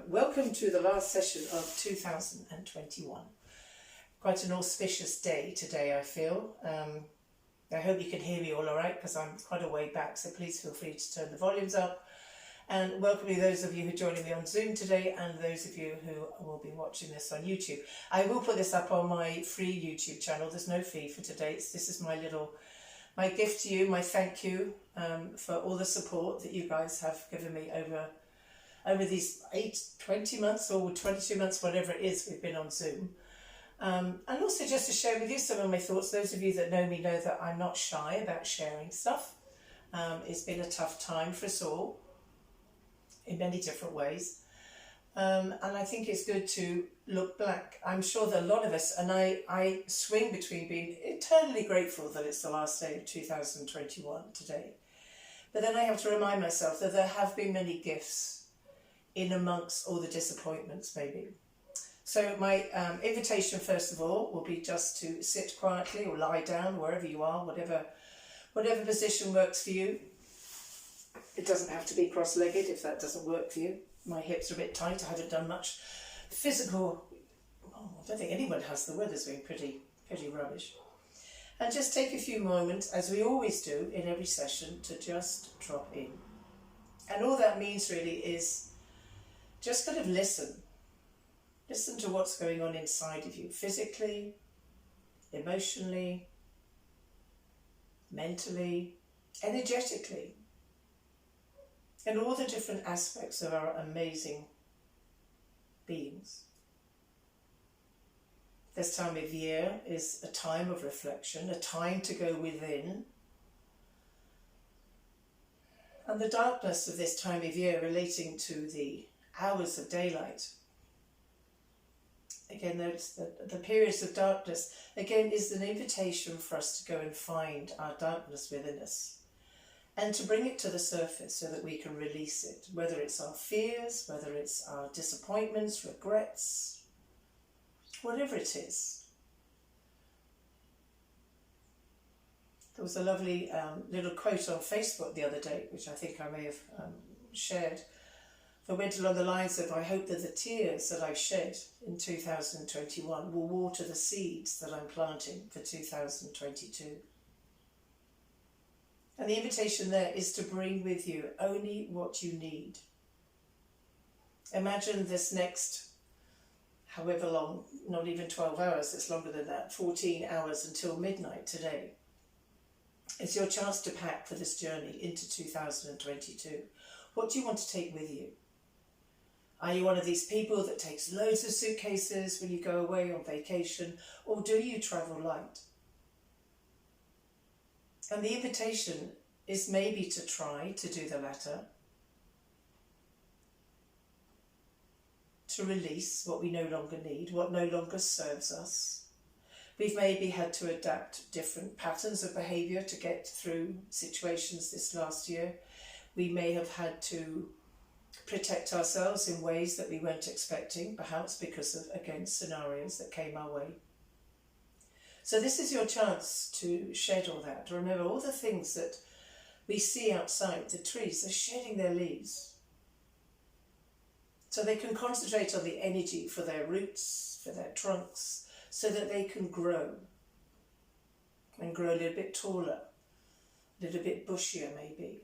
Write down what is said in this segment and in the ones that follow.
Welcome to the last session of 2021. Quite an auspicious day today, I feel. I hope you can hear me all right, because I'm quite a way back, so please feel free to turn the volumes up. And welcome to those of you who are joining me on Zoom today, and those of you who will be watching this on YouTube. I will put this up on my free YouTube channel. There's no fee for today. This is my gift to you, my thank you for all the support that you guys have given me over these 20 months or 22 months, whatever it is we've been on Zoom. And also just to share with you some of my thoughts. Those of you that know me know that I'm not shy about sharing stuff. It's been a tough time for us all in many different ways. And I think it's good to look back. I'm sure that a lot of us, and I swing between being eternally grateful that it's the last day of 2021 today. But then I have to remind myself that there have been many gifts in amongst all the disappointments, maybe. So my invitation, first of all, will be just to sit quietly or lie down wherever you are, whatever position works for you. It doesn't have to be cross-legged if that doesn't work for you. My hips are a bit tight. I haven't done much physical. I don't think anyone has. The weather's been pretty rubbish. And just take a few moments, as we always do in every session, to just drop in. And all that means really is just kind of listen. Listen to what's going on inside of you, physically, emotionally, mentally, energetically, and all the different aspects of our amazing beings. This time of year is a time of reflection, a time to go within. And the darkness of this time of year relating to the hours of daylight. Again, notice that the periods of darkness, again, is an invitation for us to go and find our darkness within us and to bring it to the surface so that we can release it, whether it's our fears, whether it's our disappointments, regrets, whatever it is. There was a lovely little quote on Facebook the other day, which I think I may have shared, that went along the lines of, I hope that the tears that I've shed in 2021 will water the seeds that I'm planting for 2022. And the invitation there is to bring with you only what you need. Imagine this next, however long, not even 12 hours, it's longer than that, 14 hours until midnight today. It's your chance to pack for this journey into 2022. What do you want to take with you? Are you one of these people that takes loads of suitcases when you go away on vacation, or do you travel light? And the invitation is maybe to try to do the latter, to release what we no longer need, what no longer serves us. We've maybe had to adapt different patterns of behaviour to get through situations this last year. We may have had to protect ourselves in ways that we weren't expecting, perhaps because of, again, scenarios that came our way. So this is your chance to shed all that. Remember, all the things that we see outside, the trees, are shedding their leaves. So they can concentrate on the energy for their roots, for their trunks, so that they can grow and grow a little bit taller, a little bit bushier maybe.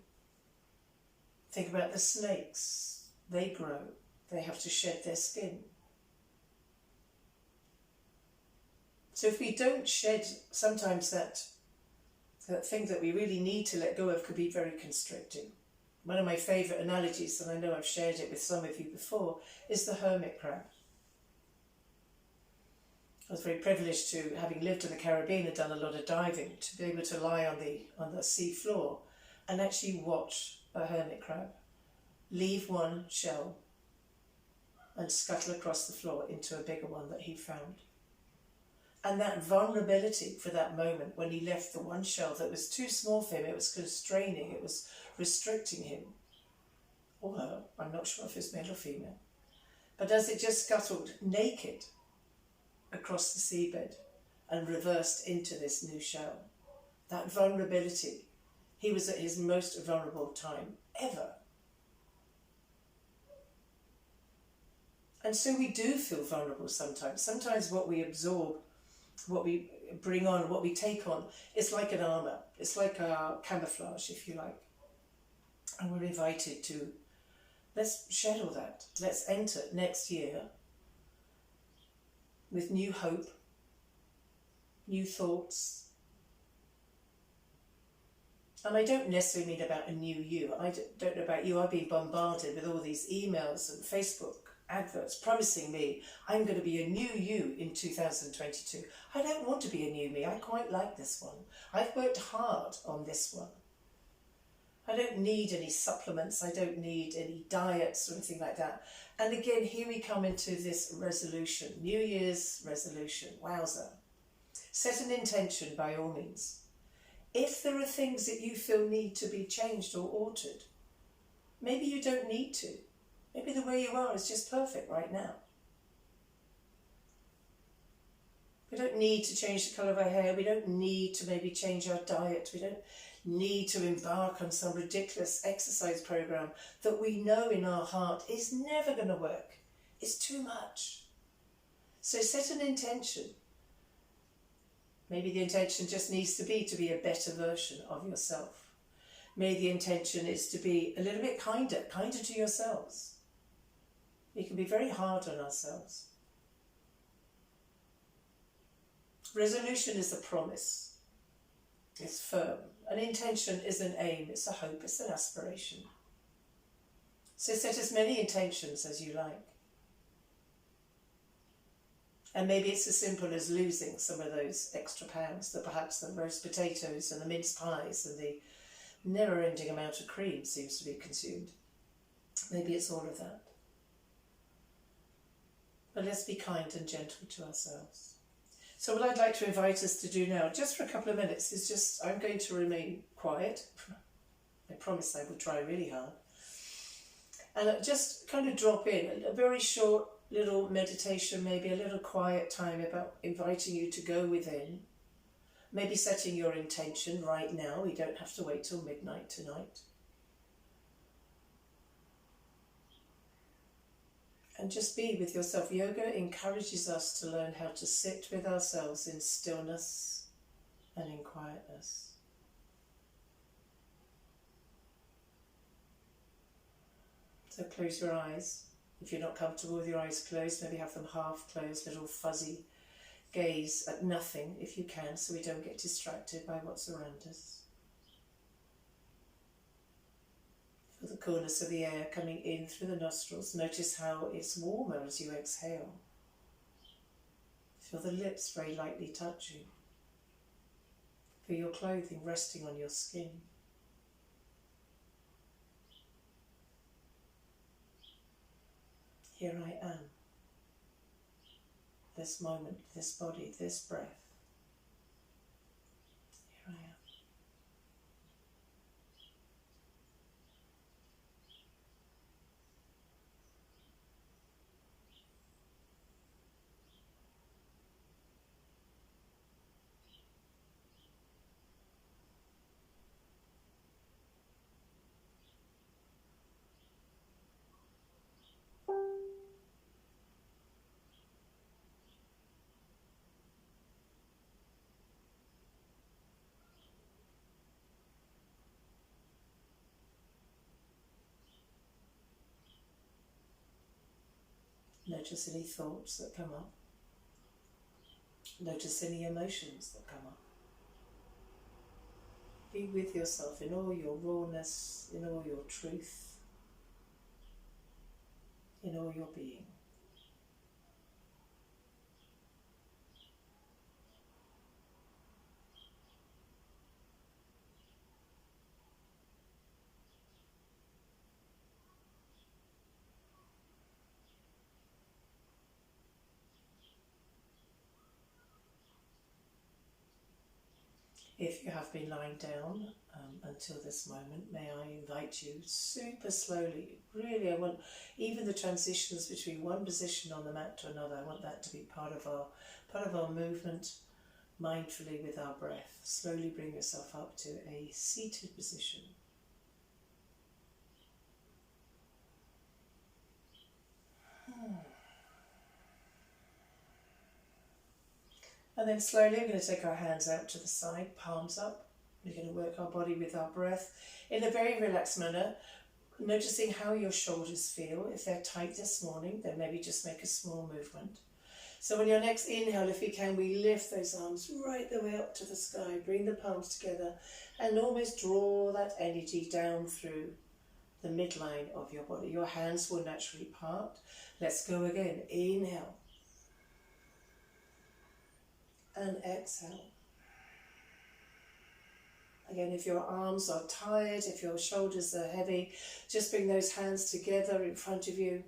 Think about the snakes. They grow. They have to shed their skin. So if we don't shed, sometimes that thing that we really need to let go of could be very constricting. One of my favourite analogies, and I know I've shared it with some of you before, is the hermit crab. I was very privileged to, having lived in the Caribbean and done a lot of diving, to be able to lie on the sea floor and actually watch a hermit crab leave one shell and scuttle across the floor into a bigger one that he found. And that vulnerability for that moment when he left the one shell that was too small for him, it was constraining, it was restricting him, or her, I'm not sure if it's male or female. But as it just scuttled naked across the seabed and reversed into this new shell, that vulnerability, he was at his most vulnerable time ever. And so we do feel vulnerable sometimes. Sometimes what we absorb, what we bring on, what we take on, it's like an armour. It's like a camouflage, if you like. And we're invited to, let's shed all that. Let's enter next year with new hope, new thoughts. And I don't necessarily mean about a new you. I don't know about you. I've been bombarded with all these emails and Facebook adverts promising me I'm going to be a new you in 2022. I don't want to be a new me. I quite like this one. I've worked hard on this one. I don't need any supplements. I don't need any diets or anything like that. And again, here we come into this resolution, New Year's resolution. Wowza. Set an intention by all means. If there are things that you feel need to be changed or altered, maybe you don't need to. Maybe the way you are is just perfect right now. We don't need to change the colour of our hair. We don't need to maybe change our diet. We don't need to embark on some ridiculous exercise program that we know in our heart is never going to work. It's too much. So set an intention. Maybe the intention just needs to be a better version of yourself. Maybe the intention is to be a little bit kinder to yourselves. We can be very hard on ourselves. Resolution is a promise. It's firm. An intention is an aim, it's a hope, it's an aspiration. So set as many intentions as you like. And maybe it's as simple as losing some of those extra pounds, that perhaps the roast potatoes and the mince pies and the never-ending amount of cream seems to be consumed. Maybe it's all of that. But let's be kind and gentle to ourselves. So what I'd like to invite us to do now, just for a couple of minutes, is just, I'm going to remain quiet. I promise I will try really hard. And just kind of drop in a very short little meditation, maybe a little quiet time about inviting you to go within. Maybe setting your intention right now. We don't have to wait till midnight tonight. And just be with yourself. Yoga encourages us to learn how to sit with ourselves in stillness and in quietness. So close your eyes. If you're not comfortable with your eyes closed, maybe have them half closed, little fuzzy gaze at nothing if you can, so we don't get distracted by what's around us. Feel the coolness of the air coming in through the nostrils. Notice how it's warmer as you exhale. Feel the lips very lightly touching. Feel your clothing resting on your skin. Here I am. This moment, this body, this breath. Here I am. Notice any thoughts that come up. Notice any emotions that come up. Be with yourself in all your rawness, in all your truth, in all your being. If you have been lying down until this moment, may I invite you super slowly, really I want, even the transitions between one position on the mat to another, I want that to be part of our movement, mindfully with our breath. Slowly bring yourself up to a seated position. And then slowly we're going to take our hands out to the side, palms up. We're going to work our body with our breath in a very relaxed manner, noticing how your shoulders feel. If they're tight this morning, then maybe just make a small movement. So on your next inhale, if we can, we lift those arms right the way up to the sky. Bring the palms together and almost draw that energy down through the midline of your body. Your hands will naturally part. Let's go again. Inhale. And exhale. Again, if your arms are tired, if your shoulders are heavy, just bring those hands together in front of you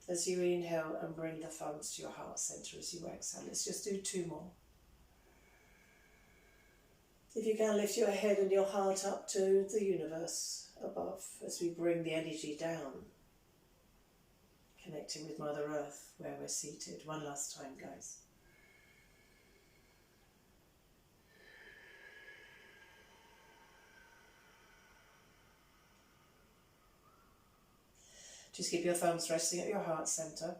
as you inhale and bring the thumbs to your heart center as you exhale. Let's just do 2 more. If you can, lift your head and your heart up to the universe above as we bring the energy down, connecting with Mother Earth where we're seated. One last time, guys. Just keep your thumbs resting at your heart center,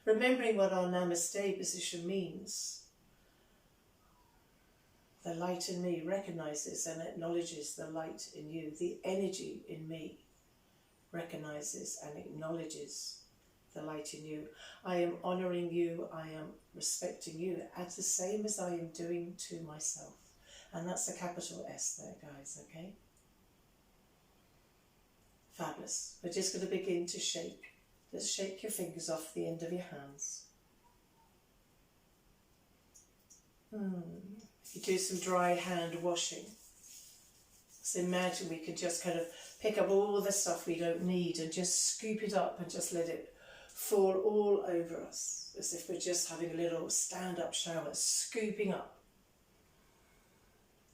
remembering what our Namaste position means. The light in me recognizes and acknowledges the light in you. The energy in me recognizes and acknowledges the light in you. I am honoring you. I am respecting you as the same as I am doing to myself. And that's a capital S there, guys, okay? Fabulous. We're just going to begin to shake. Just shake your fingers off the end of your hands. You do some dry hand washing. So imagine we could just kind of pick up all the stuff we don't need and just scoop it up and just let it fall all over us, as if we're just having a little stand-up shower, scooping up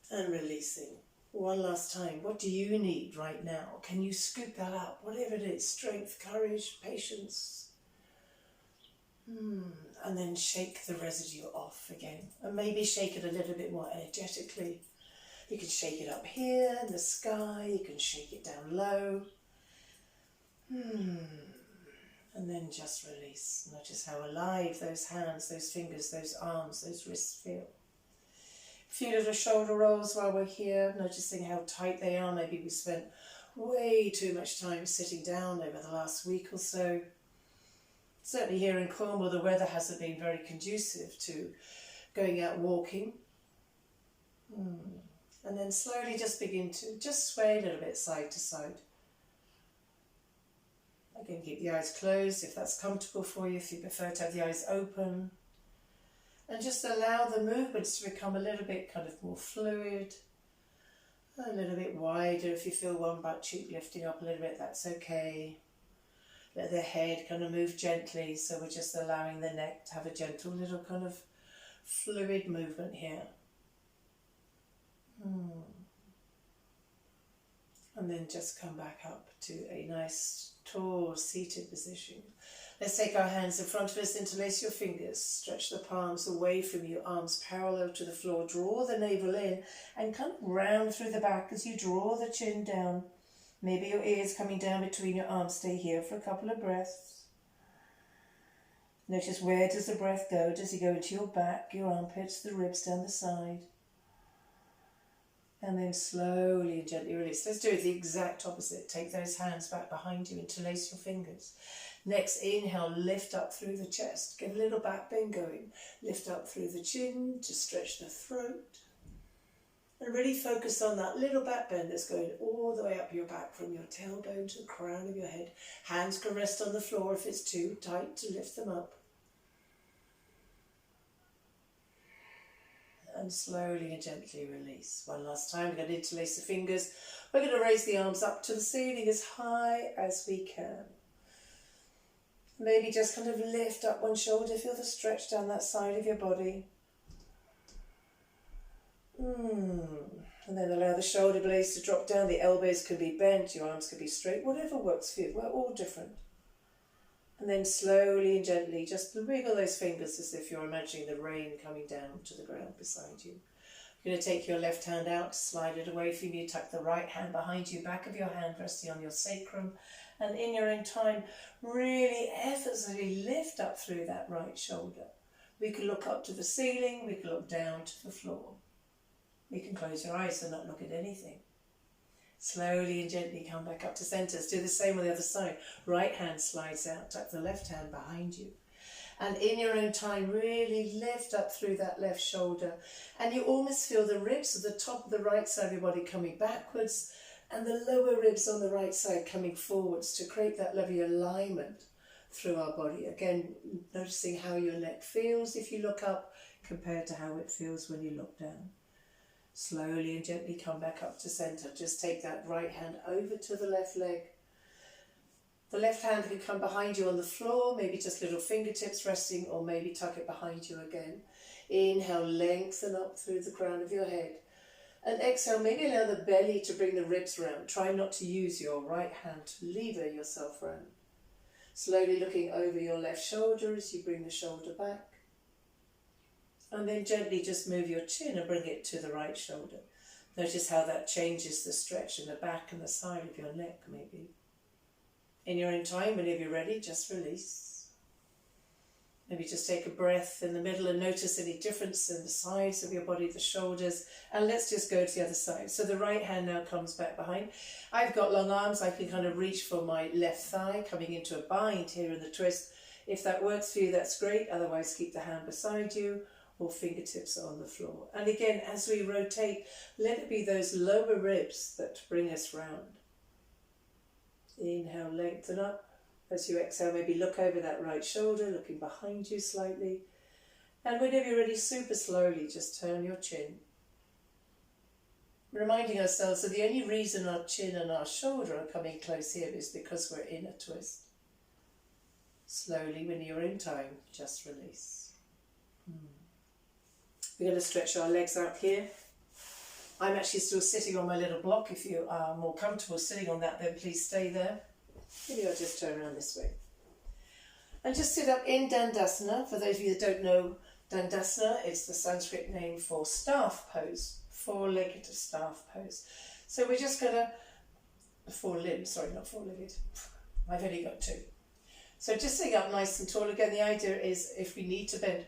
and releasing. One last time, what do you need right now? Can you scoop that up? Whatever it is, strength, courage, patience. And then shake the residue off again. And maybe shake it a little bit more energetically. You can shake it up here in the sky. You can shake it down low. And then just release. Notice how alive those hands, those fingers, those arms, those wrists feel. A few little shoulder rolls while we're here, noticing how tight they are. Maybe we spent way too much time sitting down over the last week or so. Certainly here in Cornwall, the weather hasn't been very conducive to going out walking. And then slowly just begin to just sway a little bit side to side. Again, keep the eyes closed if that's comfortable for you, if you prefer to have the eyes open. And just allow the movements to become a little bit kind of more fluid, a little bit wider. If you feel one butt cheek lifting up a little bit, that's okay. Let the head kind of move gently, so we're just allowing the neck to have a gentle little kind of fluid movement here. And then just come back up to a nice tall seated position. Let's take our hands in front of us, interlace your fingers, stretch the palms away from you, arms parallel to the floor, draw the navel in and come round through the back as you draw the chin down. Maybe your ears coming down between your arms. Stay here for a couple of breaths. Notice, where does the breath go? Does it go into your back, your armpits, the ribs down the side? And then slowly and gently release. Let's do it the exact opposite. Take those hands back behind you, interlace your fingers. Next inhale, lift up through the chest. Get a little back bend going. Lift up through the chin to stretch the throat. And really focus on that little back bend that's going all the way up your back from your tailbone to the crown of your head. Hands can rest on the floor if it's too tight to lift them up. And slowly and gently release. One last time, we're going to interlace the fingers. We're going to raise the arms up to the ceiling as high as we can. Maybe just kind of lift up one shoulder, feel the stretch down that side of your body. And then allow the shoulder blades to drop down, the elbows can be bent, your arms can be straight, whatever works for you. We're all different. And then slowly and gently just wiggle those fingers as if you're imagining the rain coming down to the ground beside you. You're going to take your left hand out, slide it away from you, tuck the right hand behind you, back of your hand resting on your sacrum, and in your own time, really effortlessly lift up through that right shoulder. We can look up to the ceiling, we can look down to the floor. You can close your eyes and not look at anything. Slowly and gently come back up to centre. Do the same on the other side. Right hand slides out, tuck the left hand behind you. And in your own time, really lift up through that left shoulder. And you almost feel the ribs at the top of the right side of your body coming backwards and the lower ribs on the right side coming forwards to create that lovely alignment through our body. Again, noticing how your neck feels if you look up compared to how it feels when you look down. Slowly and gently come back up to centre. Just take that right hand over to the left leg. The left hand can come behind you on the floor, maybe just little fingertips resting, or maybe tuck it behind you again. Inhale, lengthen up through the crown of your head. And exhale, maybe allow the belly to bring the ribs round. Try not to use your right hand to lever yourself round. Slowly looking over your left shoulder as you bring the shoulder back. And then gently just move your chin and bring it to the right shoulder. Notice how that changes the stretch in the back and the side of your neck maybe. In your own time, whenever you're ready, just release. Maybe just take a breath in the middle and notice any difference in the sides of your body, the shoulders. And let's just go to the other side. So the right hand now comes back behind. I've got long arms. I can kind of reach for my left thigh, coming into a bind here in the twist. If that works for you, that's great. Otherwise, keep the hand beside you, or fingertips on the floor. And again, as we rotate, let it be those lower ribs that bring us round. Inhale, lengthen up. As you exhale, maybe look over that right shoulder, looking behind you slightly. And whenever you're ready, super slowly, just turn your chin. Reminding ourselves that the only reason our chin and our shoulder are coming close here is because we're in a twist. Slowly, when you're in time, just release. We're going to stretch our legs out here. I'm actually still sitting on my little block. If you are more comfortable sitting on that, then please stay there. Maybe I'll just turn around this way. And just sit up in Dandasana. For those of you that don't know Dandasana, it's the Sanskrit name for staff pose, four-legged staff pose. So we're just going to, four-limbed, sorry, not four-legged. I've only got two. So just sitting up nice and tall. Again, the idea is if we need to bend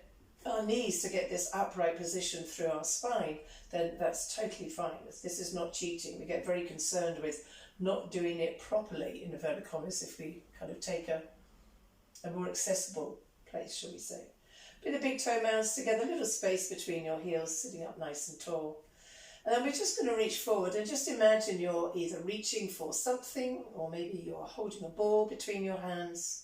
our knees to get this upright position through our spine, then that's totally fine. This is not cheating. We get very concerned with not doing it properly, in inverted commas, if we kind of take a more accessible place, shall we say. Bring the big toe mounds together, a little space between your heels, sitting up nice and tall. And then we're just going to reach forward and just imagine you're either reaching for something, or maybe you're holding a ball between your hands.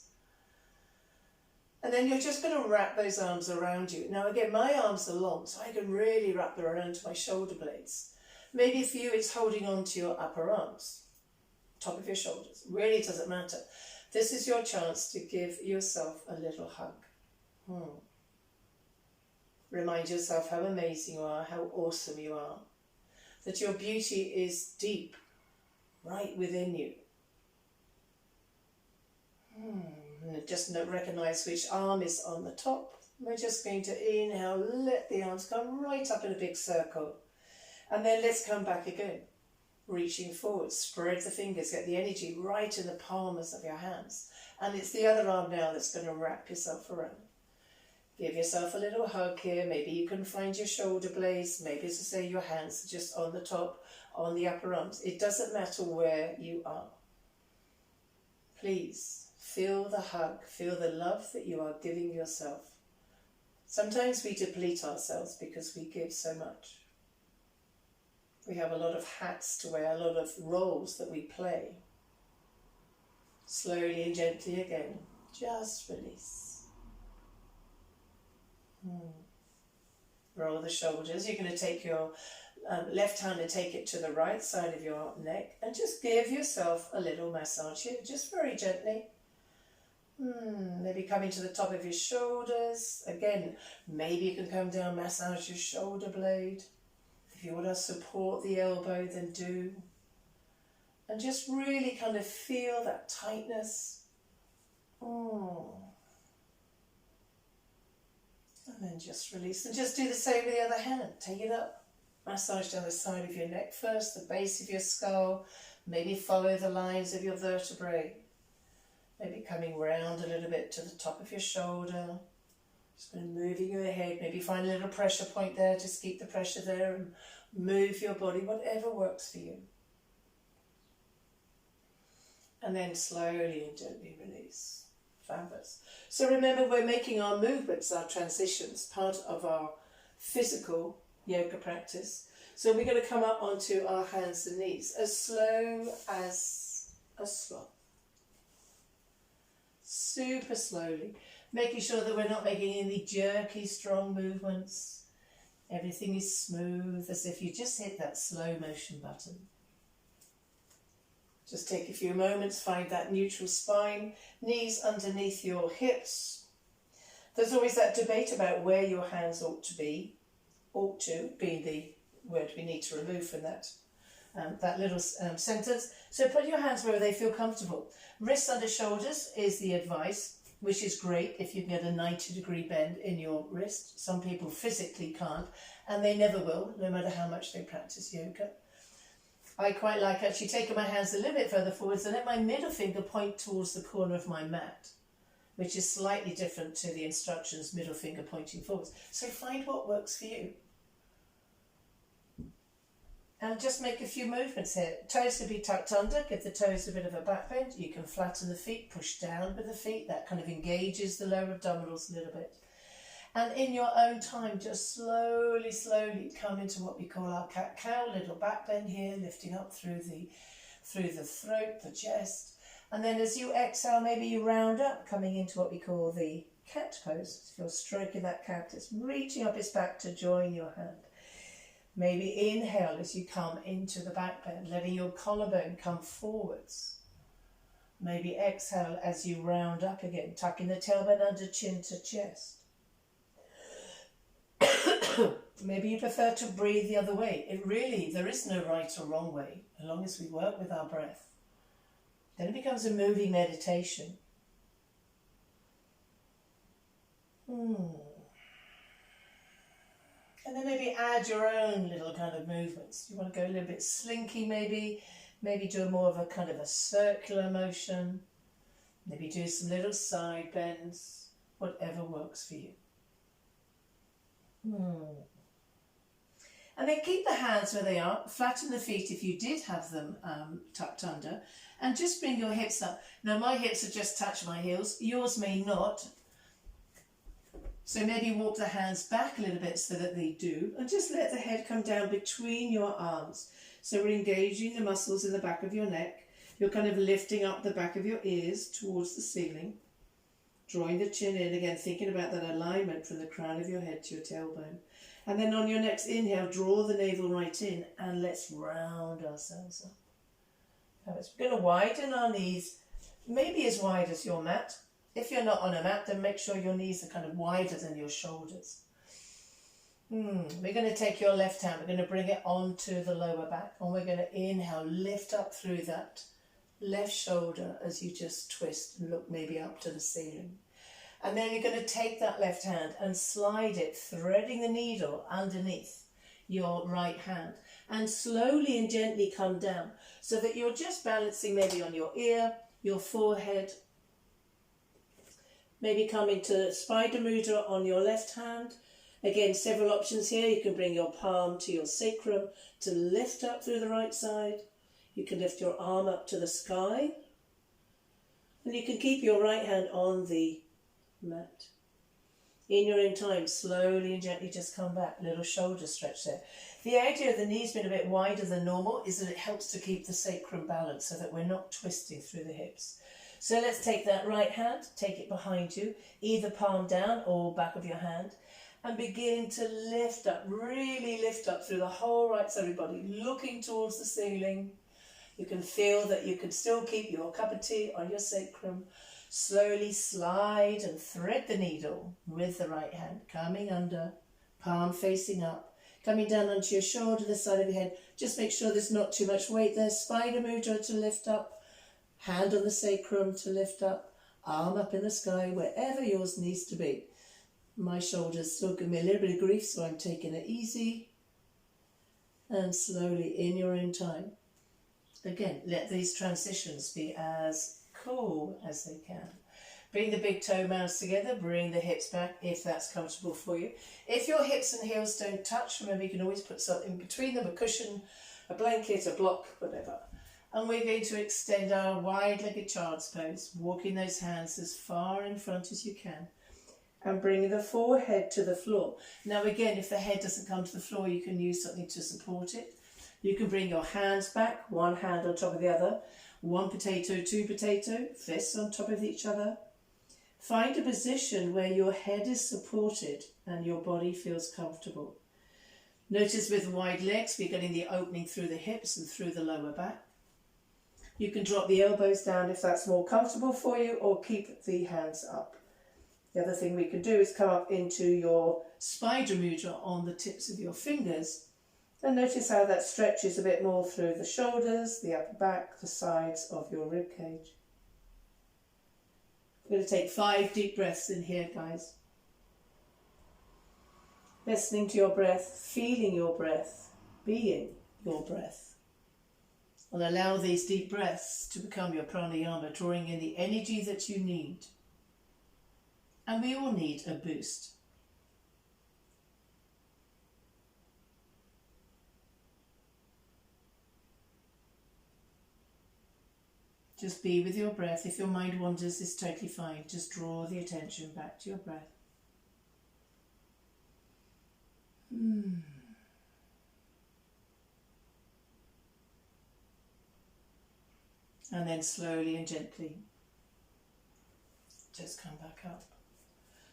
And then you're just going to wrap those arms around you. Now again, my arms are long, so I can really wrap them around to my shoulder blades. Maybe for you it's holding on to your upper arms, top of your shoulders. Really doesn't matter. This is your chance to give yourself a little hug. Remind yourself how amazing you are, how awesome you are. That your beauty is deep, right within you. And just recognize which arm is on the top. We're just going to inhale, let the arms come right up in a big circle. And then let's come back again. Reaching forward, spread the fingers, get the energy right in the palms of your hands. And it's the other arm now that's going to wrap yourself around. Give yourself a little hug here. Maybe you can find your shoulder blades. Maybe, as I say, your hands are just on the top, on the upper arms. It doesn't matter where you are. Please feel the hug, feel the love that you are giving yourself. Sometimes we deplete ourselves because we give so much. We have a lot of hats to wear, a lot of roles that we play. Slowly and gently again, just release. Roll the shoulders. You're going to take your left hand and take it to the right side of your neck and just give yourself a little massage here, just very gently. Maybe coming to the top of your shoulders. Again, maybe you can come down, massage your shoulder blade. If you want to support the elbow, then do. And just really kind of feel that tightness. And then just release. And just do the same with the other hand. Take it up. Massage down the side of your neck first, the base of your skull. Maybe follow the lines of your vertebrae. Maybe coming round a little bit to the top of your shoulder. Just been moving your head, maybe find a little pressure point there, just keep the pressure there and move your body, whatever works for you. And then slowly and gently release. Fabulous. So remember, we're making our movements, our transitions, part of our physical yoga practice. So we're going to come up onto our hands and knees as slow as a sloth. Super slowly. Making sure that we're not making any jerky, strong movements. Everything is smooth, as if you just hit that slow motion button. Just take a few moments, find that neutral spine, knees underneath your hips. There's always that debate about where your hands ought to be. Ought to being the word we need to remove from that little sentence. So put your hands where they feel comfortable. Wrists under shoulders is the advice, which is great if you can get a 90-degree bend in your wrist. Some people physically can't, and they never will, no matter how much they practice yoga. I quite like actually taking my hands a little bit further forwards and let my middle finger point towards the corner of my mat, which is slightly different to the instructions, middle finger pointing forwards. So find what works for you. And just make a few movements here. Toes can be tucked under, give the toes a bit of a back bend. You can flatten the feet, push down with the feet. That kind of engages the lower abdominals a little bit. And in your own time, just slowly, slowly come into what we call our cat-cow, little back bend here, lifting up through the throat, the chest. And then as you exhale, maybe you round up, coming into what we call the cat pose. If you're stroking that cat, it's reaching up its back to join your hand. Maybe inhale as you come into the back bend, letting your collarbone come forwards. Maybe exhale as you round up again, tucking the tailbone under chin to chest. Maybe you prefer to breathe the other way. There is no right or wrong way, as long as we work with our breath. Then it becomes a moving meditation. And then maybe add your own little kind of movements. You want to go a little bit slinky maybe do more of a kind of a circular motion. Maybe do some little side bends, whatever works for you. And then keep the hands where they are, flatten the feet if you did have them tucked under, and just bring your hips up. Now my hips have just touched my heels, yours may not, so maybe walk the hands back a little bit so that they do, and just let the head come down between your arms. So we're engaging the muscles in the back of your neck, you're kind of lifting up the back of your ears towards the ceiling. Drawing the chin in, again thinking about that alignment from the crown of your head to your tailbone. And then on your next inhale, draw the navel right in and let's round ourselves up. We're going to widen our knees, maybe as wide as your mat. If you're not on a mat, then make sure your knees are kind of wider than your shoulders. We're going to take your left hand, we're going to bring it onto the lower back, and we're going to inhale, lift up through that left shoulder as you just twist and look maybe up to the ceiling. And then you're going to take that left hand and slide it, threading the needle underneath your right hand, and slowly and gently come down so that you're just balancing maybe on your ear, your forehead. Maybe come into Spider Mudra on your left hand. Again, several options here. You can bring your palm to your sacrum to lift up through the right side. You can lift your arm up to the sky. And you can keep your right hand on the mat. In your own time, slowly and gently just come back. Little shoulder stretch there. The idea of the knees being a bit wider than normal is that it helps to keep the sacrum balanced so that we're not twisting through the hips. So let's take that right hand, take it behind you, either palm down or back of your hand, and begin to lift up, really lift up through the whole right side of your body, looking towards the ceiling. You can feel that you can still keep your cup of tea on your sacrum. Slowly slide and thread the needle with the right hand, coming under, palm facing up, coming down onto your shoulder, the side of your head. Just make sure there's not too much weight there. Spider Mudra to lift up, hand on the sacrum to lift up, arm up in the sky, wherever yours needs to be. My shoulders still give me a little bit of grief, so I'm taking it easy. And slowly, in your own time. Again, let these transitions be as cool as they can. Bring the big toe mounds together, bring the hips back if that's comfortable for you. If your hips and heels don't touch, remember you can always put something between them, a cushion, a blanket, a block, whatever. And we're going to extend our wide-legged child's pose, walking those hands as far in front as you can and bringing the forehead to the floor. Now again, if the head doesn't come to the floor, you can use something to support it. You can bring your hands back, one hand on top of the other, one potato, two potato, fists on top of each other. Find a position where your head is supported and your body feels comfortable. Notice with wide legs, we're getting the opening through the hips and through the lower back. You can drop the elbows down if that's more comfortable for you, or keep the hands up. The other thing we can do is come up into your spider mudra on the tips of your fingers. And notice how that stretches a bit more through the shoulders, the upper back, the sides of your rib cage. We're going to take 5 deep breaths in here, guys. Listening to your breath, feeling your breath, being your breath. And allow these deep breaths to become your pranayama, drawing in the energy that you need. And we all need a boost. Just be with your breath. If your mind wanders, it's totally fine. Just draw the attention back to your breath. And then slowly and gently, just come back up.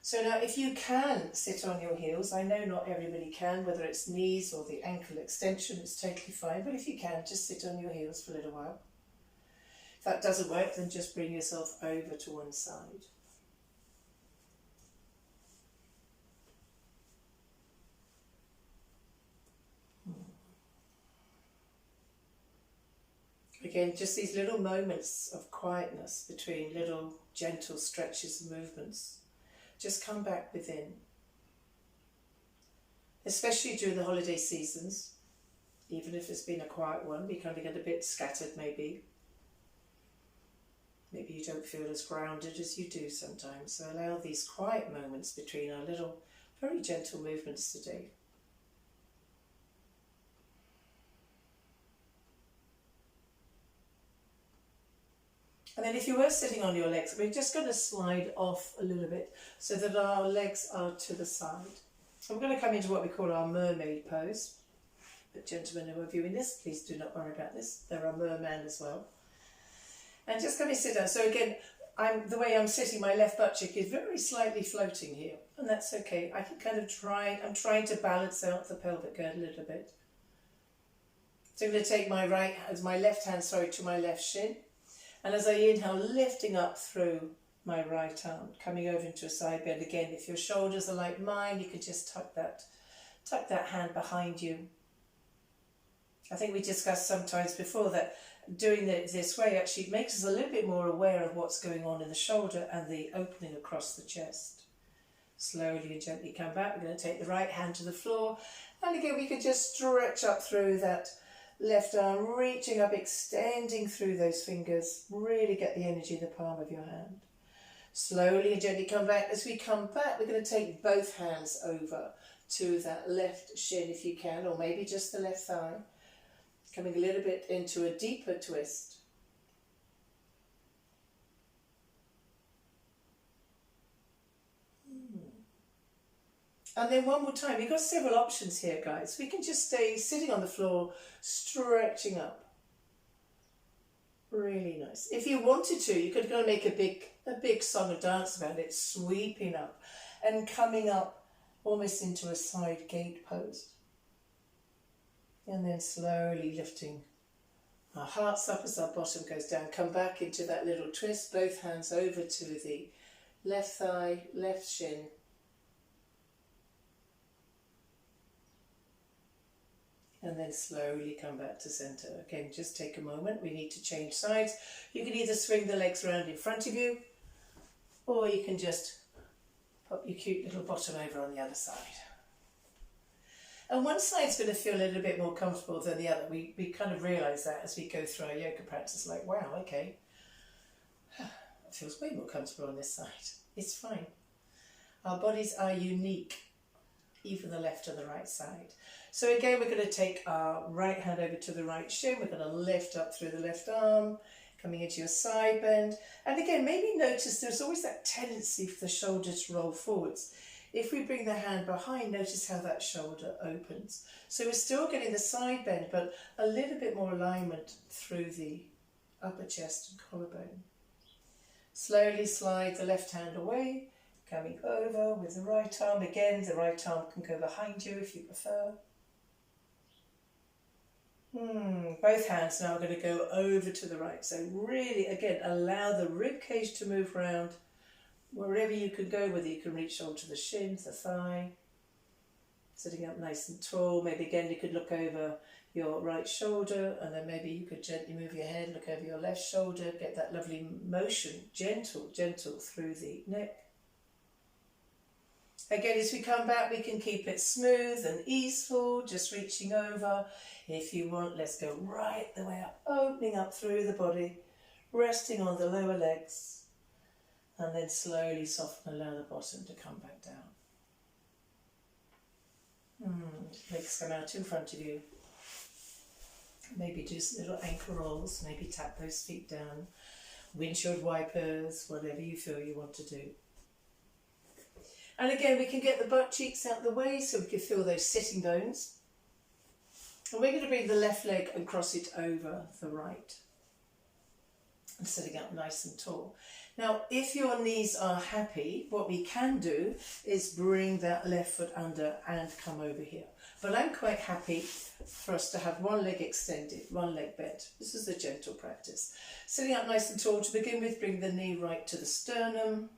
So now if you can sit on your heels, I know not everybody can, whether it's knees or the ankle extension, it's totally fine. But if you can, just sit on your heels for a little while. If that doesn't work, then just bring yourself over to one side. Again, just these little moments of quietness between little gentle stretches and movements. Just come back within. Especially during the holiday seasons, even if it's been a quiet one, we kind of get a bit scattered maybe. Maybe you don't feel as grounded as you do sometimes. So allow these quiet moments between our little, very gentle movements today. And then if you were sitting on your legs, we're just going to slide off a little bit so that our legs are to the side. So we're going to come into what we call our mermaid pose. But gentlemen who are viewing this, please do not worry about this. There are mermen as well. And just going to sit down. So again, the way I'm sitting, my left butt cheek is very slightly floating here. And that's okay. I can kind of I'm trying to balance out the pelvic gird a little bit. So I'm going to take my left hand to my left shin. And as I inhale, lifting up through my right arm, coming over into a side bend. Again, if your shoulders are like mine, you can just tuck that hand behind you. I think we discussed sometimes before that doing it this way actually makes us a little bit more aware of what's going on in the shoulder and the opening across the chest. Slowly and gently come back. We're going to take the right hand to the floor. And again, we can just stretch up through that left arm, reaching up, extending through those fingers. Really get the energy in the palm of your hand. Slowly and gently come back. As we come back, we're going to take both hands over to that left shin if you can, or maybe just the left thigh. Coming a little bit into a deeper twist. And then one more time, you've got several options here, guys. We can just stay sitting on the floor, stretching up. Really nice. If you wanted to, you could go and make a big song and dance about it, sweeping up and coming up almost into a side gate pose. And then slowly lifting our hearts up as our bottom goes down. Come back into that little twist, both hands over to the left thigh, left shin. And then slowly come back to centre. Again, just take a moment. We need to change sides. You can either swing the legs around in front of you, or you can just pop your cute little bottom over on the other side. And one side's going to feel a little bit more comfortable than the other. We kind of realise that as we go through our yoga practice, like, wow, okay. It feels way more comfortable on this side. It's fine. Our bodies are unique, even the left and the right side. So again, we're going to take our right hand over to the right shin. We're going to lift up through the left arm, coming into your side bend. And again, maybe notice there's always that tendency for the shoulder to roll forwards. If we bring the hand behind, notice how that shoulder opens. So we're still getting the side bend, but a little bit more alignment through the upper chest and collarbone. Slowly slide the left hand away, coming over with the right arm. Again, the right arm can go behind you if you prefer. Both hands now are going to go over to the right. So really, again, allow the rib cage to move around. Wherever you can go, whether you can reach onto the shins, the thigh, sitting up nice and tall. Maybe again you could look over your right shoulder, and then maybe you could gently move your head, look over your left shoulder, get that lovely motion, gentle through the neck. Again, as we come back, we can keep it smooth and easeful, just reaching over. If you want, let's go right the way up, opening up through the body, resting on the lower legs. And then slowly soften, allow the bottom to come back down. Legs come out in front of you. Maybe do some little ankle rolls, maybe tap those feet down. Windshield wipers, whatever you feel you want to do. And again, we can get the butt cheeks out the way so we can feel those sitting bones. And we're going to bring the left leg and cross it over the right. And sitting up nice and tall. Now, if your knees are happy, what we can do is bring that left foot under and come over here. But I'm quite happy for us to have one leg extended, one leg bent. This is a gentle practice. Sitting up nice and tall, to begin with, bring the knee right to the sternum.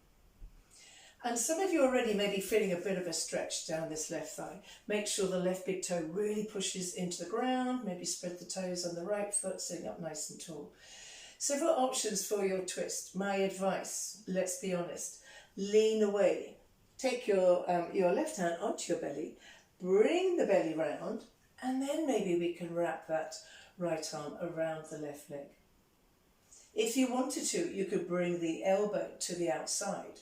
And some of you already may be feeling a bit of a stretch down this left thigh. Make sure the left big toe really pushes into the ground. Maybe spread the toes on the right foot, sitting up nice and tall. Several options for your twist. My advice, let's be honest, lean away. Take your left hand onto your belly, bring the belly round, and then maybe we can wrap that right arm around the left leg. If you wanted to, you could bring the elbow to the outside.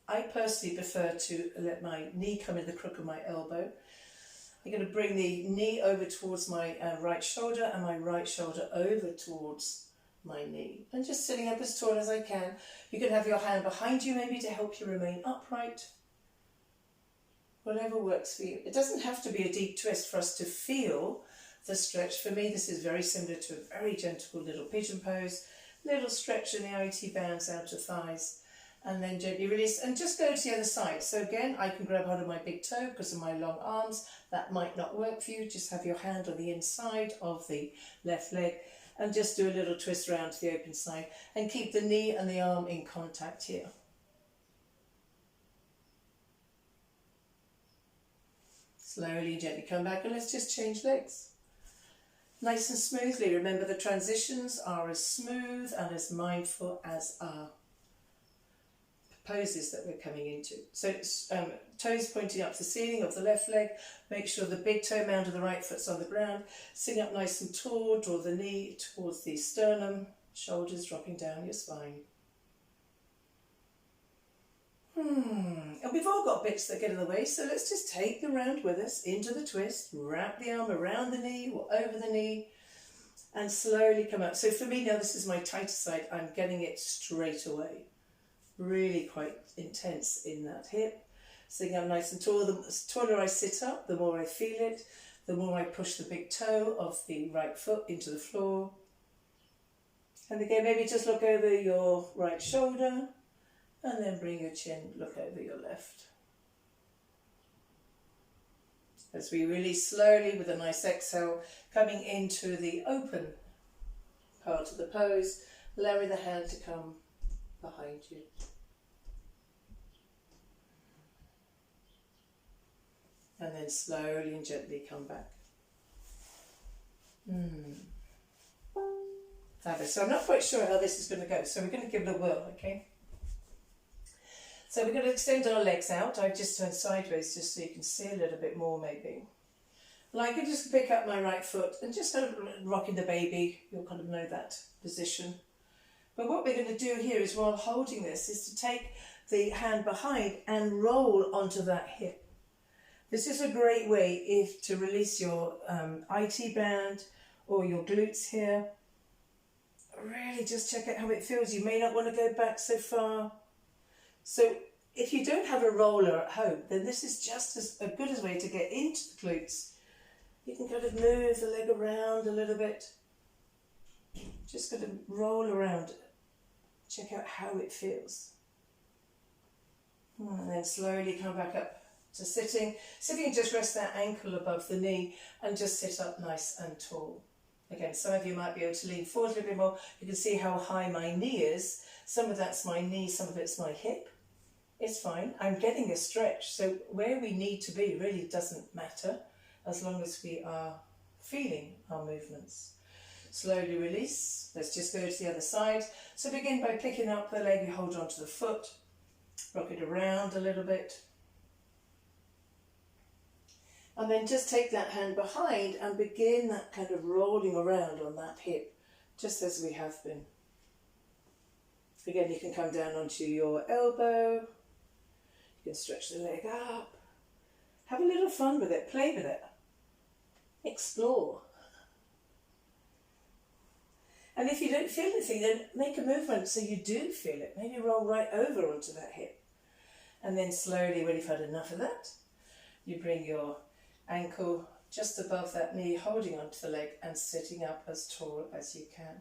I personally prefer to let my knee come in the crook of my elbow. I'm going to bring the knee over towards my right shoulder and my right shoulder over towards my knee. And just sitting up as tall as I can. You can have your hand behind you maybe to help you remain upright. Whatever works for you. It doesn't have to be a deep twist for us to feel the stretch. For me, this is very similar to a very gentle little pigeon pose. Little stretch in the IT bands, outer thighs. And then gently release and just go to the other side. So again, I can grab hold of my big toe because of my long arms. That might not work for you. Just have your hand on the inside of the left leg and just do a little twist around to the open side and keep the knee and the arm in contact here. Slowly and gently come back and let's just change legs. Nice and smoothly. Remember, the transitions are as smooth and as mindful as our poses that we're coming into. So it's toes pointing up to the ceiling of the left leg. Make sure the big toe mound of the right foot's on the ground. Sitting up nice and tall. Draw the knee towards the sternum. Shoulders dropping down your spine. And we've all got bits that get in the way, so let's just take the round with us into the twist. Wrap the arm around the knee or over the knee and slowly come up. So for me now, this is my tighter side. I'm getting it straight away. Really quite intense in that hip. Sitting up nice and tall. The taller I sit up, the more I feel it. The more I push the big toe of the right foot into the floor. And again, maybe just look over your right shoulder and then bring your chin, look over your left. As we release slowly with a nice exhale, coming into the open part of the pose, allowing the hand to come behind you. And then slowly and gently come back. Fabulous. So I'm not quite sure how this is going to go, so we're going to give it a whirl, okay? So we're going to extend our legs out. I've just turned sideways just so you can see a little bit more maybe. And I can just pick up my right foot and just kind of rocking the baby. You'll kind of know that position. But what we're going to do here is, while holding this, is to take the hand behind and roll onto that hip. This is a great way to release your IT band or your glutes here. Really just check out how it feels. You may not want to go back so far. So if you don't have a roller at home, then this is just as good a way to get into the glutes. You can kind of move the leg around a little bit. Just going to roll around. Check out how it feels. And then slowly come back up to sitting. So if you can just rest that ankle above the knee and just sit up nice and tall. Again, some of you might be able to lean forward a little bit more. You can see how high my knee is. Some of that's my knee, some of it's my hip. It's fine. I'm getting a stretch. So where we need to be really doesn't matter as long as we are feeling our movements. Slowly release. Let's just go to the other side. So begin by picking up the leg, you hold onto the foot, rock it around a little bit. And then just take that hand behind and begin that kind of rolling around on that hip, just as we have been. Again, you can come down onto your elbow. You can stretch the leg up. Have a little fun with it, play with it. Explore. And if you don't feel anything, then make a movement so you do feel it. Maybe roll right over onto that hip. And then slowly, when you've had enough of that, you bring your ankle just above that knee, holding onto the leg and sitting up as tall as you can.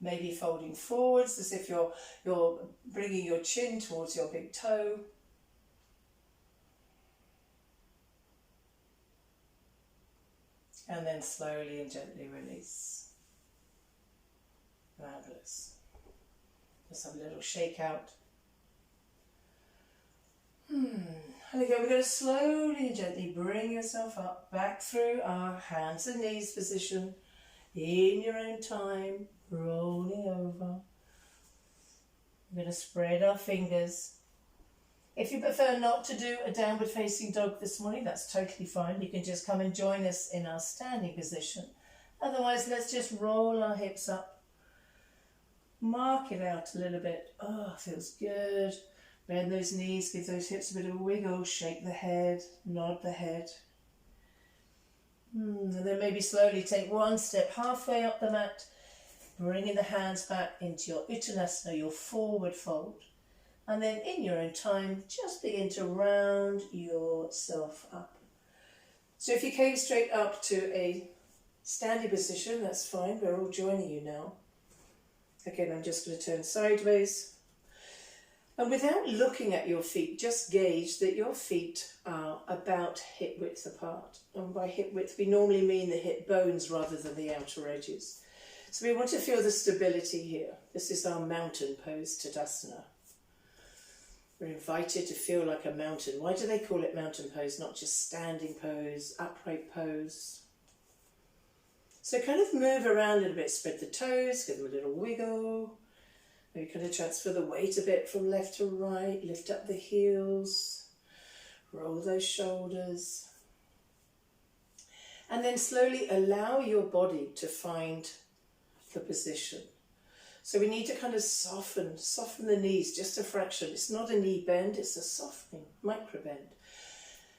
Maybe folding forwards as if you're bringing your chin towards your big toe. And then slowly and gently release. Fabulous. Just have a little shake out. And again, we're going to slowly and gently bring yourself up, back through our hands and knees position, in your own time, rolling over. We're going to spread our fingers. If you prefer not to do a downward facing dog this morning, that's totally fine. You can just come and join us in our standing position. Otherwise, let's just roll our hips up. Mark it out a little bit. Oh, feels good. Bend those knees, give those hips a bit of a wiggle, shake the head, nod the head. And then maybe slowly take one step halfway up the mat, bringing the hands back into your Uttanasana, your forward fold. And then in your own time, just begin to round yourself up. So if you came straight up to a standing position, that's fine. We're all joining you now. Again, I'm just going to turn sideways. And without looking at your feet, just gauge that your feet are about hip width apart. And by hip width, we normally mean the hip bones rather than the outer edges. So we want to feel the stability here. This is our mountain pose, Tadasana. We're invited to feel like a mountain. Why do they call it mountain pose, not just standing pose, upright pose? So kind of move around a little bit, spread the toes, give them a little wiggle. Maybe kind of transfer the weight a bit from left to right, lift up the heels, roll those shoulders. And then slowly allow your body to find the position. So we need to kind of soften the knees just a fraction. It's not a knee bend, it's a softening, micro bend.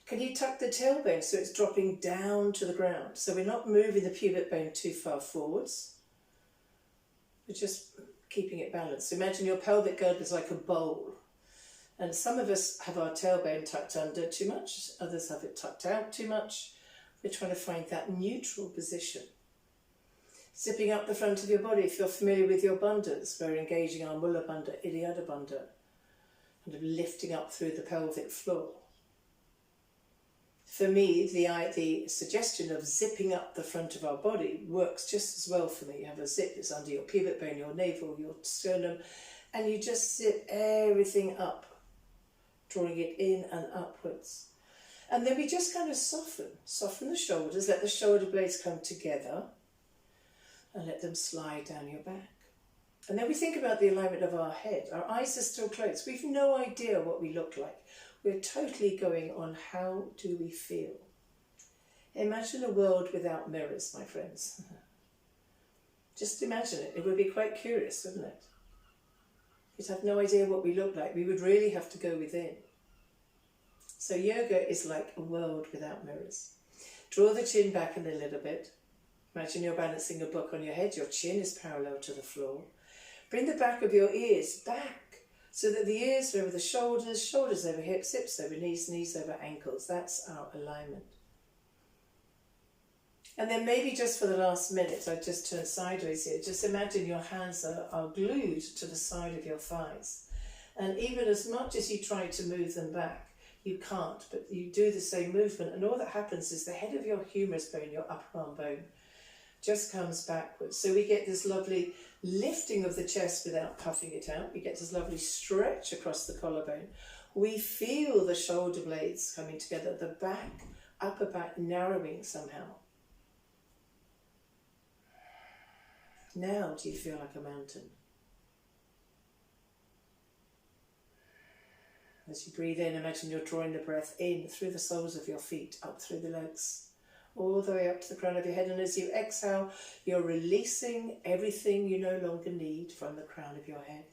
Can you tuck the tailbone so it's dropping down to the ground? So we're not moving the pubic bone too far forwards. We're just keeping it balanced. So imagine your pelvic girdle is like a bowl. And some of us have our tailbone tucked under too much, others have it tucked out too much. We're trying to find that neutral position. Zipping up the front of your body. If you're familiar with your bandhas, we're engaging our Mula Bandha, Iliada Bandha, kind of lifting up through the pelvic floor. For me, the suggestion of zipping up the front of our body works just as well for me. You have a zip that's under your pubic bone, your navel, your sternum, and you just zip everything up, drawing it in and upwards. And then we just kind of soften the shoulders, let the shoulder blades come together, and let them slide down your back. And then we think about the alignment of our head. Our eyes are still closed. We've no idea what we look like. We're totally going on how do we feel. Imagine a world without mirrors, my friends. Just imagine it. It would be quite curious, wouldn't it? You'd have no idea what we look like. We would really have to go within. So yoga is like a world without mirrors. Draw the chin back in a little bit. Imagine you're balancing a book on your head. Your chin is parallel to the floor. Bring the back of your ears back so that the ears are over the shoulders, shoulders over hips, hips over knees, knees over ankles. That's our alignment. And then maybe just for the last minute, I just turn sideways here. Just imagine your hands are glued to the side of your thighs. And even as much as you try to move them back, you can't, but you do the same movement. And all that happens is the head of your humerus bone, your upper arm bone, just comes backwards. So we get this lovely lifting of the chest without puffing it out. We get this lovely stretch across the collarbone. We feel the shoulder blades coming together, the back, upper back narrowing somehow. Now do you feel like a mountain? As you breathe in, imagine you're drawing the breath in through the soles of your feet, up through the legs, all the way up to the crown of your head. And as you exhale, you're releasing everything you no longer need from the crown of your head.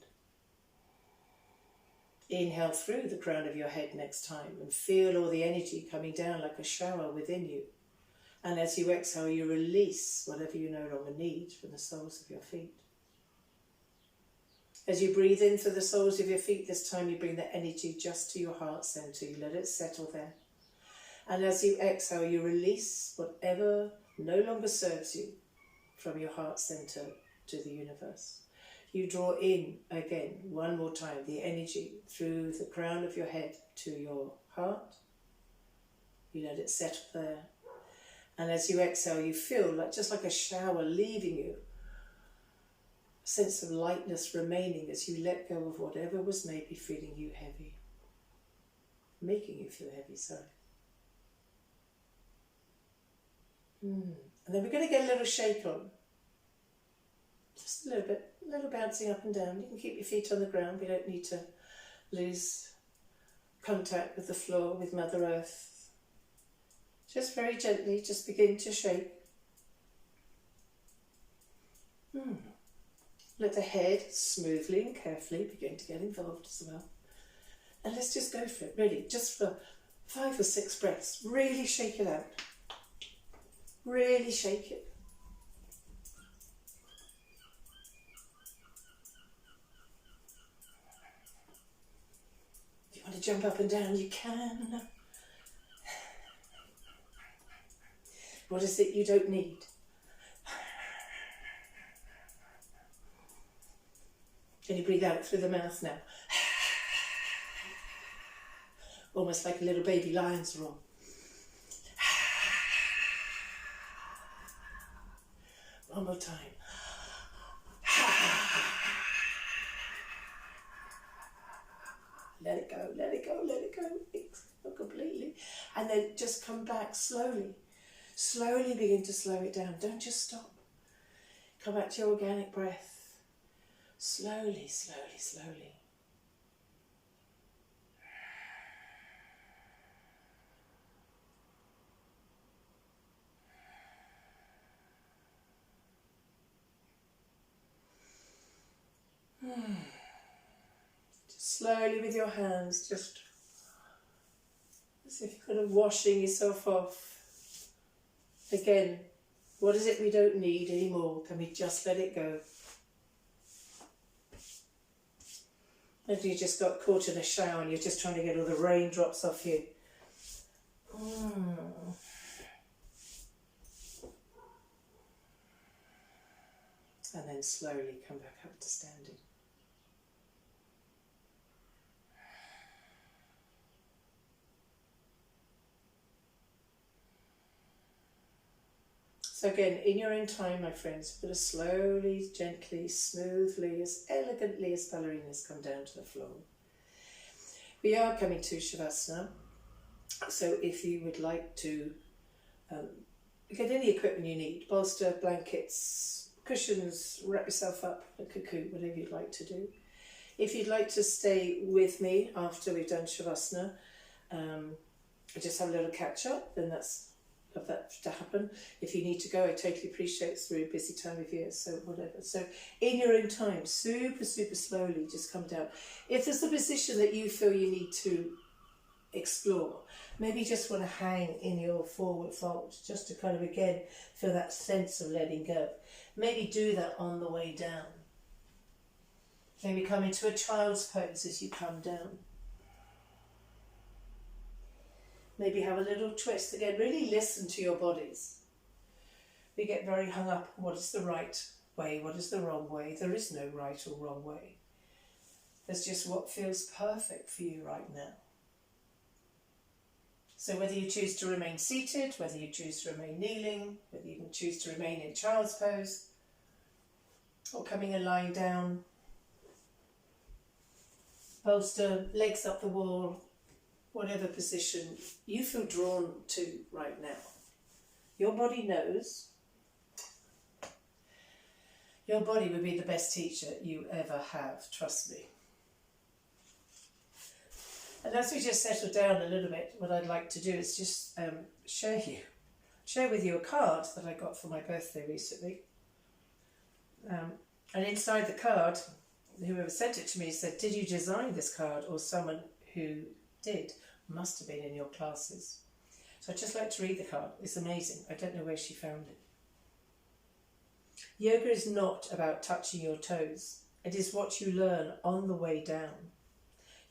Inhale through the crown of your head next time and feel all the energy coming down like a shower within you. And as you exhale, you release whatever you no longer need from the soles of your feet. As you breathe in through the soles of your feet, this time you bring the energy just to your heart center. You let it settle there. And as you exhale, you release whatever no longer serves you from your heart center to the universe. You draw in again, one more time, the energy through the crown of your head to your heart. You let it settle there. And as you exhale, you feel like just like a shower leaving you. A sense of lightness remaining as you let go of whatever was maybe feeling you heavy. Making you feel heavy, sorry. And then we're going to get a little shake on. Just a little bit, a little bouncing up and down. You can keep your feet on the ground. We don't need to lose contact with the floor, with Mother Earth. Just very gently, just begin to shake. Let the head smoothly and carefully begin to get involved as well. And let's just go for it, really, just for 5 or 6 breaths. Really shake it out. Really shake it. If you want to jump up and down, you can. What is it you don't need? Can you breathe out through the mouth now? Almost like a little baby lion's roar. One more time. Let it go, let it go, let it go. Not completely. And then just come back slowly. Slowly begin to slow it down. Don't just stop. Come back to your organic breath. Slowly, slowly, slowly. Just slowly with your hands, just as if you're kind of washing yourself off. Again, what is it we don't need anymore? Can we just let it go? Maybe you just got caught in a shower and you're just trying to get all the raindrops off you. And then slowly come back up to standing. So again, in your own time, my friends, we're going to slowly, gently, smoothly, as elegantly as ballerinas come down to the floor. We are coming to Shavasana. So if you would like to get any equipment you need, bolster, blankets, cushions, wrap yourself up, a cocoon, whatever you'd like to do. If you'd like to stay with me after we've done Shavasana, just have a little catch up, then that's love that to happen. If you need to go, I totally appreciate it's a really busy time of year, so whatever. So in your own time, super, super slowly, just come down. If there's a position that you feel you need to explore, maybe you just want to hang in your forward fold, just to kind of, again, feel that sense of letting go. Maybe do that on the way down. Maybe come into a child's pose as you come down. Maybe have a little twist. Again, really listen to your bodies. We get very hung up on what is the right way, what is the wrong way. There is no right or wrong way. There's just what feels perfect for you right now. So whether you choose to remain seated, whether you choose to remain kneeling, whether you can choose to remain in child's pose, or coming and lying down, bolster, legs up the wall, whatever position you feel drawn to right now. Your body knows. Your body would be the best teacher you ever have, trust me. And as we just settle down a little bit, what I'd like to do is just share with you a card that I got for my birthday recently. And inside the card, whoever sent it to me said, "Did you design this card?" Or someone who did must have been in your classes. So I'd just like to read the card. It's amazing. I don't know where she found it. Yoga is not about touching your toes. It is what you learn on the way down.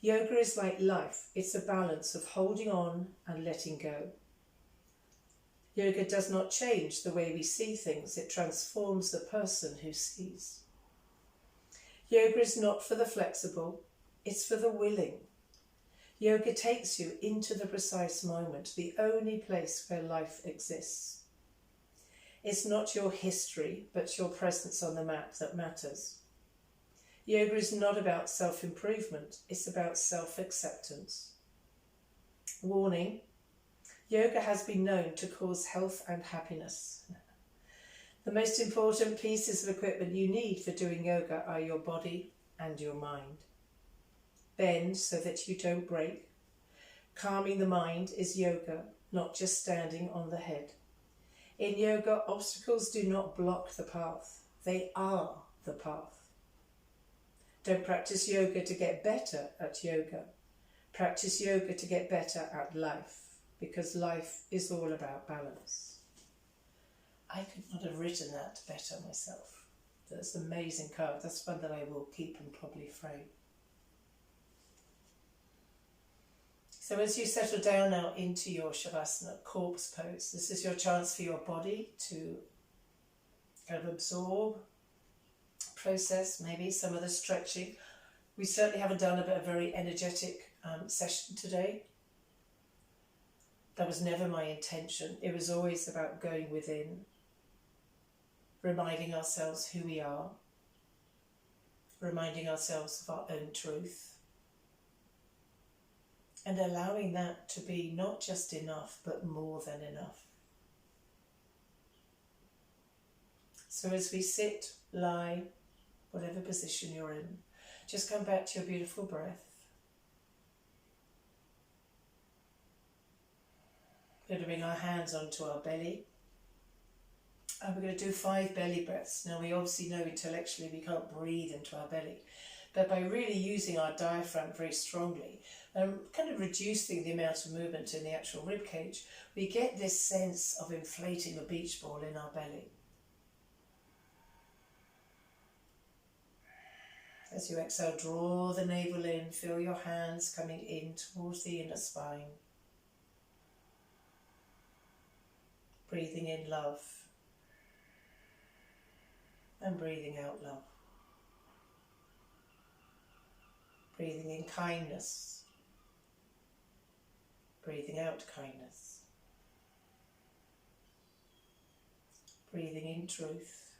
Yoga is like life. It's a balance of holding on and letting go. Yoga does not change the way we see things. It transforms the person who sees. Yoga is not for the flexible. It's for the willing. Yoga takes you into the precise moment, the only place where life exists. It's not your history, but your presence on the map that matters. Yoga is not about self-improvement, it's about self-acceptance. Warning, yoga has been known to cause health and happiness. The most important pieces of equipment you need for doing yoga are your body and your mind. Bend so that you don't break. Calming the mind is yoga, not just standing on the head. In yoga, obstacles do not block the path. They are the path. Don't practice yoga to get better at yoga. Practice yoga to get better at life, because life is all about balance. I could not have written that better myself. That's an amazing card. That's one that I will keep and probably frame. So as you settle down now into your Shavasana corpse pose, this is your chance for your body to kind of absorb, process maybe some of the stretching. We certainly haven't done a very energetic session today. That was never my intention. It was always about going within, reminding ourselves who we are, reminding ourselves of our own truth, and allowing that to be not just enough, but more than enough. So as we sit, lie, whatever position you're in, just come back to your beautiful breath. We're going to bring our hands onto our belly. And we're going to do 5 belly breaths. Now we obviously know intellectually we can't breathe into our belly. But by really using our diaphragm very strongly, and kind of reducing the amount of movement in the actual rib cage, we get this sense of inflating a beach ball in our belly. As you exhale, draw the navel in, feel your hands coming in towards the inner spine. Breathing in love and breathing out love. Breathing in kindness, breathing out kindness. Breathing in truth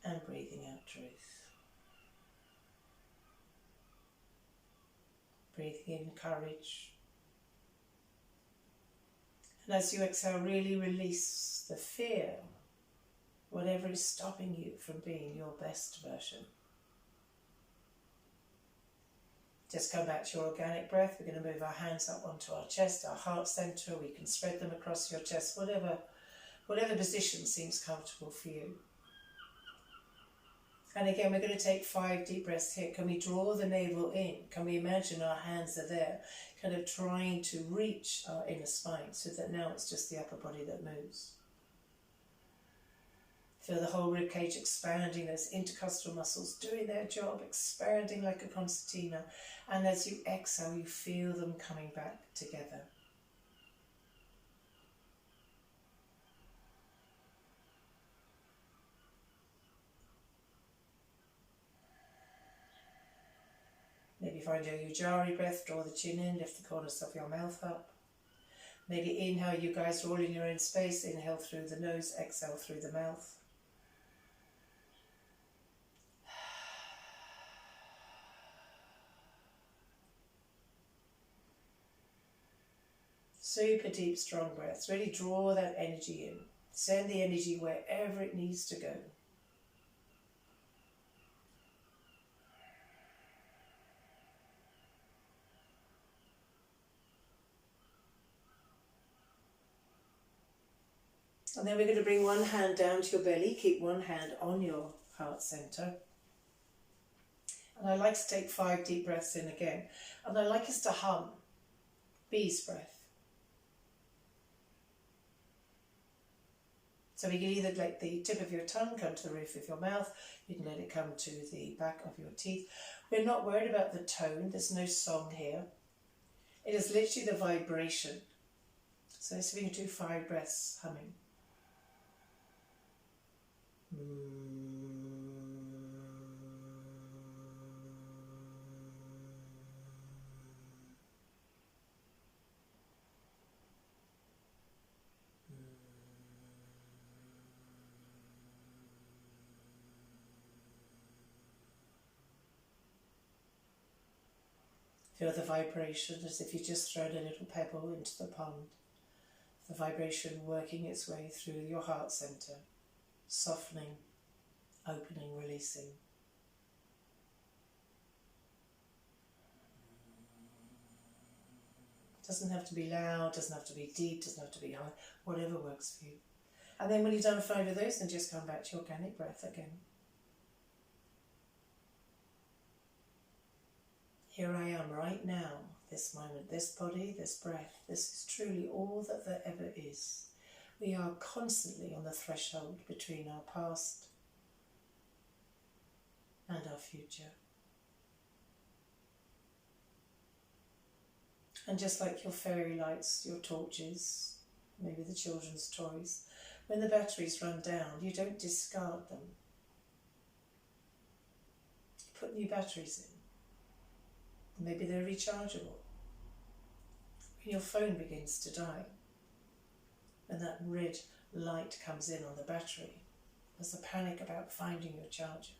and breathing out truth. Breathing in courage. And as you exhale, really release the fear, whatever is stopping you from being your best version. Just come back to your organic breath. We're going to move our hands up onto our chest, our heart center. We can spread them across your chest, whatever position seems comfortable for you. And again, we're going to take 5 deep breaths here. Can we draw the navel in? Can we imagine our hands are there, kind of trying to reach our inner spine so that now it's just the upper body that moves. Feel the whole rib cage expanding, those intercostal muscles doing their job, expanding like a concertina. And as you exhale, you feel them coming back together. Maybe find your Ujjayi breath, draw the chin in, lift the corners of your mouth up. Maybe inhale, you guys are all in your own space. Inhale through the nose, exhale through the mouth. Super deep, strong breaths. Really draw that energy in. Send the energy wherever it needs to go. And then we're going to bring one hand down to your belly. Keep one hand on your heart center. And I like to take 5 deep breaths in again. And I like us to hum. Bee's breath. So we can either let the tip of your tongue come to the roof of your mouth. You can let it come to the back of your teeth. We're not worried about the tone. There's no song here. It is literally the vibration. So let's see if we can do 5 breaths humming. Feel the vibration as if you just thrown a little pebble into the pond. The vibration working its way through your heart center, softening, opening, releasing. Doesn't have to be loud, doesn't have to be deep, doesn't have to be high, whatever works for you. And then when you've done 5 of those, then just come back to your organic breath again. Here I am right now, this moment, this body, this breath. This is truly all that there ever is. We are constantly on the threshold between our past and our future. And just like your fairy lights, your torches, maybe the children's toys, when the batteries run down, you don't discard them. You put new batteries in. Maybe they're rechargeable. When your phone begins to die, and that red light comes in on the battery, there's a panic about finding your charger.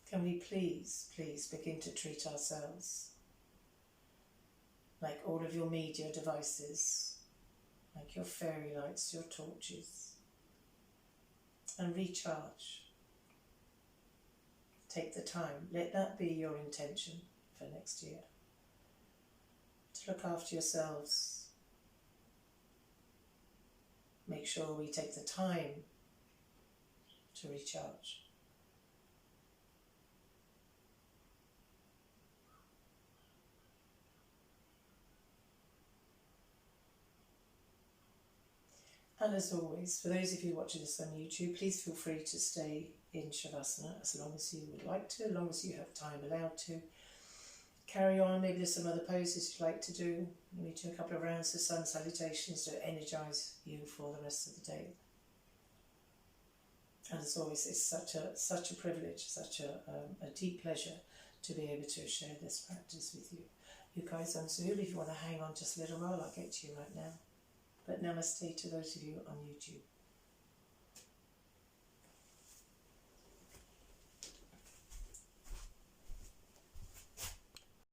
Can we please begin to treat ourselves like all of your media devices, like your fairy lights, your torches, and recharge. Take the time. Let that be your intention for next year. To look after yourselves. Make sure we take the time to recharge. And as always, for those of you watching this on YouTube, please feel free to stay in Shavasana as long as you would like to, as long as you have time allowed to. Carry on, maybe there's some other poses you'd like to do. Maybe do a couple of rounds of sun salutations to energise you for the rest of the day. And as always, it's such a privilege, such a deep pleasure to be able to share this practice with you. You guys on Zoom, if you want to hang on just a little while, I'll get to you right now. But namaste to those of you on YouTube.